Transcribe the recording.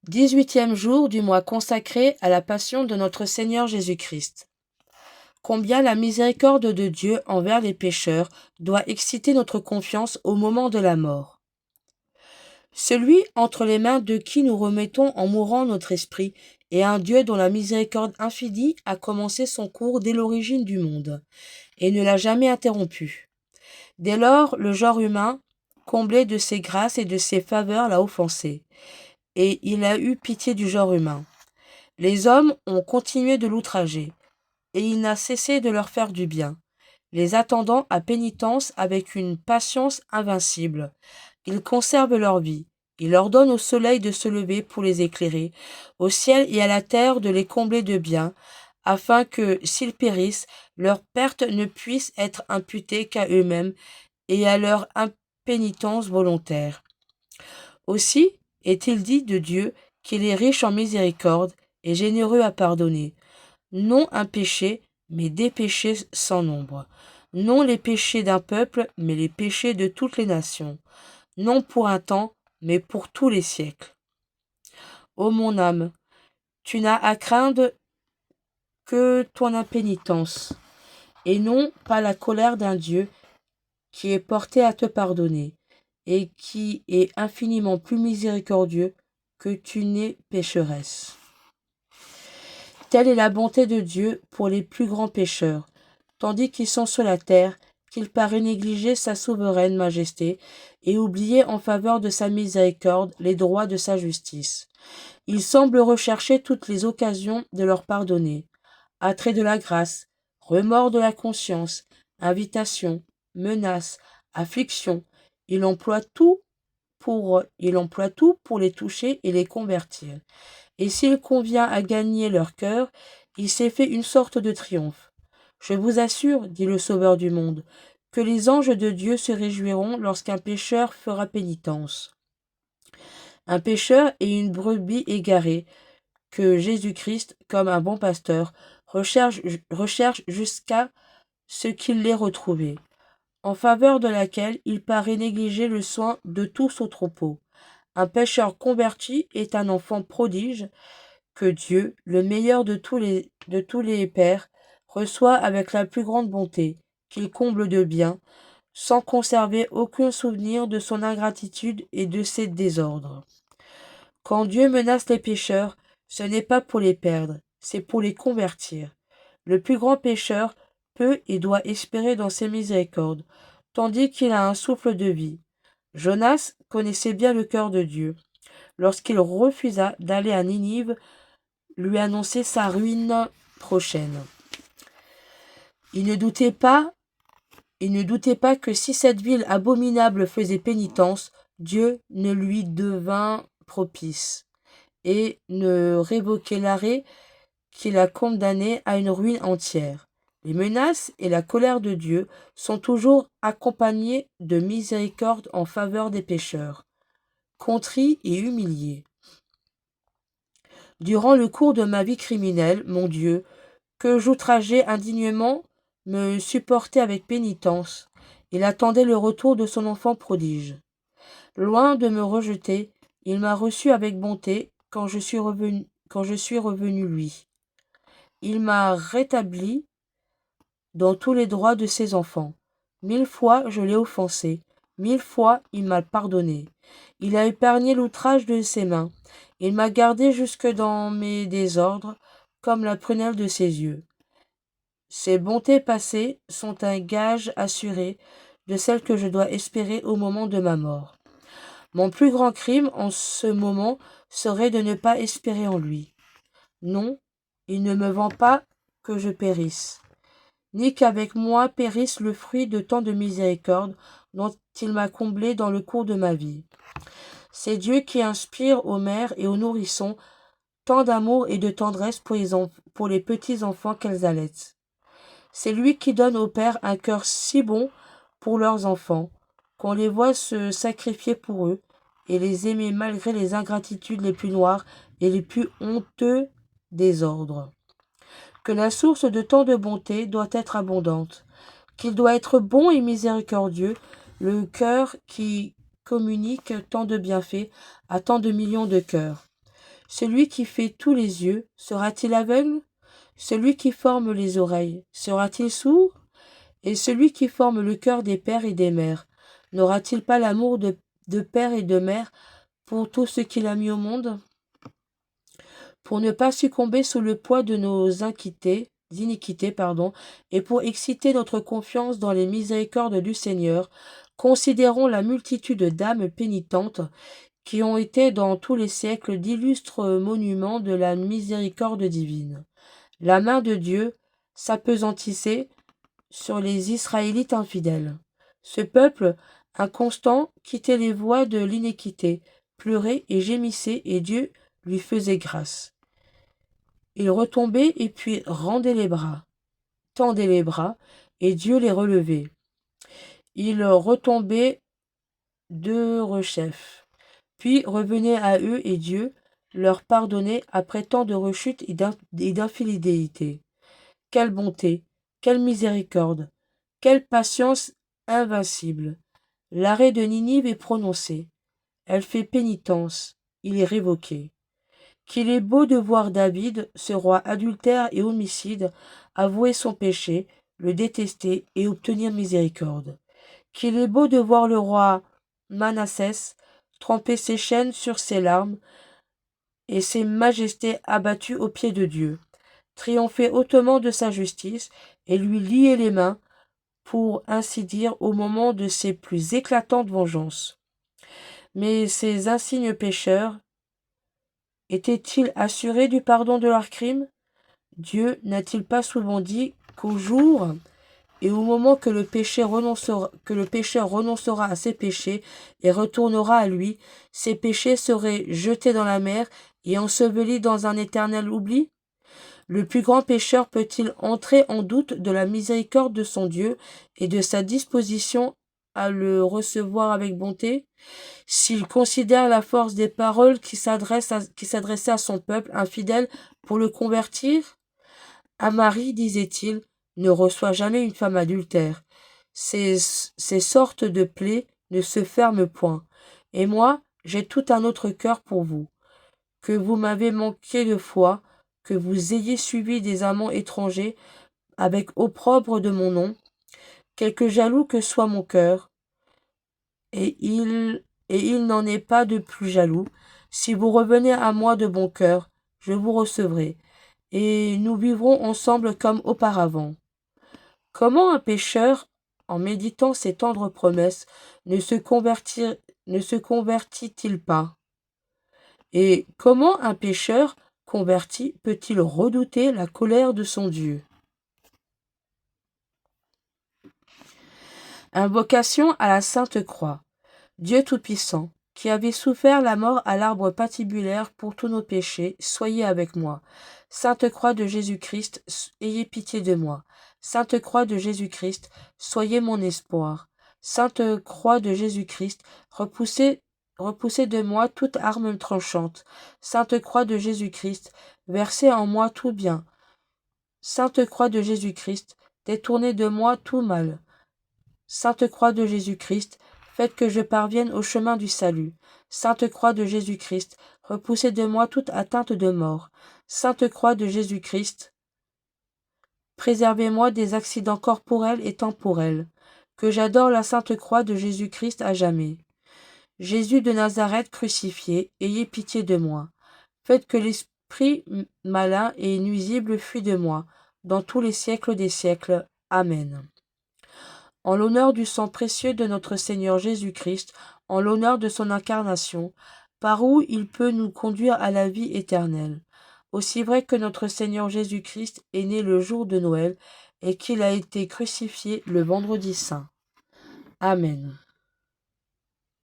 18e jour du mois consacré à la passion de notre Seigneur Jésus-Christ. Combien la miséricorde de Dieu envers les pécheurs doit exciter notre confiance au moment de la mort. Celui entre les mains de qui nous remettons en mourant notre esprit est un Dieu dont la miséricorde infinie a commencé son cours dès l'origine du monde et ne l'a jamais interrompu. Dès lors, le genre humain, comblé de ses grâces et de ses faveurs, l'a offensé, et il a eu pitié du genre humain. Les hommes ont continué de l'outrager, et il n'a cessé de leur faire du bien, les attendant à pénitence avec une patience invincible. Il conserve leur vie, il ordonne au soleil de se lever pour les éclairer, au ciel et à la terre de les combler de bien, afin que, s'ils périssent, leur perte ne puisse être imputée qu'à eux-mêmes et à leur impénitence volontaire. Aussi est-il dit de Dieu qu'il est riche en miséricorde et généreux à pardonner, non un péché, mais des péchés sans nombre, non les péchés d'un peuple, mais les péchés de toutes les nations, non pour un temps, mais pour tous les siècles. Ô mon âme, tu n'as à craindre que ton impénitence, et non pas la colère d'un Dieu qui est porté à te pardonner, et qui est infiniment plus miséricordieux que tu n'es pécheresse. Telle est la bonté de Dieu pour les plus grands pécheurs, tandis qu'ils sont sur la terre, qu'il paraît négliger sa souveraine majesté et oublier en faveur de sa miséricorde les droits de sa justice. Il semble rechercher toutes les occasions de leur pardonner. Attrait de la grâce, remords de la conscience, invitation, menace, affliction, il emploie tout pour les toucher et les convertir. Et s'il convient à gagner leur cœur, il s'est fait une sorte de triomphe. Je vous assure, dit le Sauveur du monde, que les anges de Dieu se réjouiront lorsqu'un pécheur fera pénitence. Un pécheur et une brebis égarée, que Jésus-Christ, comme un bon pasteur, recherche jusqu'à ce qu'il l'ait retrouvée, en faveur de laquelle il paraît négliger le soin de tout son troupeau. Un pécheur converti est un enfant prodige que Dieu, le meilleur de tous les pères, reçoit avec la plus grande bonté, qu'il comble de bien, sans conserver aucun souvenir de son ingratitude et de ses désordres. Quand Dieu menace les pécheurs, ce n'est pas pour les perdre, c'est pour les convertir. Le plus grand pécheur peut et doit espérer dans ses miséricordes, tandis qu'il a un souffle de vie. Jonas connaissait bien le cœur de Dieu, lorsqu'il refusa d'aller à Ninive lui annoncer sa ruine prochaine. Il ne doutait pas que si cette ville abominable faisait pénitence, Dieu ne lui devint propice et ne révoquait l'arrêt qui la condamnait à une ruine entière. Les menaces et la colère de Dieu sont toujours accompagnées de miséricorde en faveur des pécheurs, contrits et humiliés. Durant le cours de ma vie criminelle, mon Dieu, que j'outrageais indignement, me supportait avec pénitence. Il attendait le retour de son enfant prodige. Loin de me rejeter, il m'a reçu avec bonté quand je suis revenu lui. Il m'a rétabli dans tous les droits de ses enfants. 1000 fois je l'ai offensé, 1000 fois il m'a pardonné. Il a épargné l'outrage de ses mains. Il m'a gardé jusque dans mes désordres, comme la prunelle de ses yeux. Ses bontés passées sont un gage assuré de celles que je dois espérer au moment de ma mort. Mon plus grand crime en ce moment serait de ne pas espérer en lui. Non, il ne me vend pas que je périsse, ni qu'avec moi périsse le fruit de tant de miséricorde dont il m'a comblé dans le cours de ma vie. C'est Dieu qui inspire aux mères et aux nourrissons tant d'amour et de tendresse pour les petits enfants qu'elles allaitent. C'est lui qui donne aux pères un cœur si bon pour leurs enfants, qu'on les voit se sacrifier pour eux et les aimer malgré les ingratitudes les plus noires et les plus honteux désordres. Que la source de tant de bonté doit être abondante, qu'il doit être bon et miséricordieux, le cœur qui communique tant de bienfaits à tant de millions de cœurs. Celui qui fait tous les yeux sera-t-il aveugle? Celui qui forme les oreilles sera-t-il sourd? Et celui qui forme le cœur des pères et des mères n'aura-t-il pas l'amour de père et de mère pour tout ce qu'il a mis au monde? Pour ne pas succomber sous le poids de nos iniquités, et pour exciter notre confiance dans les miséricordes du Seigneur, considérons la multitude d'âmes pénitentes qui ont été dans tous les siècles d'illustres monuments de la miséricorde divine. La main de Dieu s'apesantissait sur les Israélites infidèles. Ce peuple inconstant quittait les voies de l'iniquité, pleurait et gémissait, et Dieu lui faisait grâce. Il retombait et puis tendait les bras, et Dieu les relevait. Il retombait de rechef, puis revenait à eux, et Dieu leur pardonnait après tant de rechutes et d'infidélité. Quelle bonté, quelle miséricorde, quelle patience invincible! L'arrêt de Ninive est prononcé. Elle fait pénitence, il est révoqué. Qu'il est beau de voir David, ce roi adultère et homicide, avouer son péché, le détester et obtenir miséricorde. Qu'il est beau de voir le roi Manassès tremper ses chaînes sur ses larmes et ses majestés abattues aux pieds de Dieu, triompher hautement de sa justice et lui lier les mains, pour ainsi dire, au moment de ses plus éclatantes vengeances. Mais ces insignes pécheurs étaient-ils assurés du pardon de leurs crimes? Dieu n'a-t-il pas souvent dit qu'au jour et au moment que le pécheur renoncera à ses péchés et retournera à lui, ses péchés seraient jetés dans la mer et ensevelis dans un éternel oubli? Le plus grand pécheur peut-il entrer en doute de la miséricorde de son Dieu et de sa disposition à le recevoir avec bonté? S'il considère la force des paroles qui s'adressaient à son peuple infidèle pour le convertir? Un mari, disait-il, ne reçoit jamais une femme adultère. Ces sortes de plaies ne se ferment point. Et moi, j'ai tout un autre cœur pour vous. Que vous m'avez manqué de foi, que vous ayez suivi des amants étrangers avec opprobre de mon nom, quelque jaloux que soit mon cœur, et il n'en est pas de plus jaloux. Si vous revenez à moi de bon cœur, je vous recevrai, et nous vivrons ensemble comme auparavant. Comment un pécheur, en méditant ces tendres promesses, ne se convertit-il pas? Et comment un pécheur converti peut-il redouter la colère de son Dieu? Invocation à la Sainte Croix. Dieu Tout-Puissant, qui avez souffert la mort à l'arbre patibulaire pour tous nos péchés, soyez avec moi. Sainte Croix de Jésus-Christ, ayez pitié de moi. Sainte Croix de Jésus-Christ, soyez mon espoir. Sainte Croix de Jésus-Christ, repoussez de moi toute arme tranchante. Sainte Croix de Jésus-Christ, versez en moi tout bien. Sainte Croix de Jésus-Christ, détournez de moi tout mal. Sainte Croix de Jésus-Christ, faites que je parvienne au chemin du salut. Sainte Croix de Jésus-Christ, repoussez de moi toute atteinte de mort. Sainte Croix de Jésus-Christ, préservez-moi des accidents corporels et temporels. Que j'adore la Sainte Croix de Jésus-Christ à jamais. Jésus de Nazareth crucifié, ayez pitié de moi. Faites que l'esprit malin et nuisible fuit de moi, dans tous les siècles des siècles. Amen. En l'honneur du sang précieux de notre Seigneur Jésus-Christ, en l'honneur de son incarnation, par où il peut nous conduire à la vie éternelle. Aussi vrai que notre Seigneur Jésus-Christ est né le jour de Noël et qu'il a été crucifié le vendredi saint. Amen.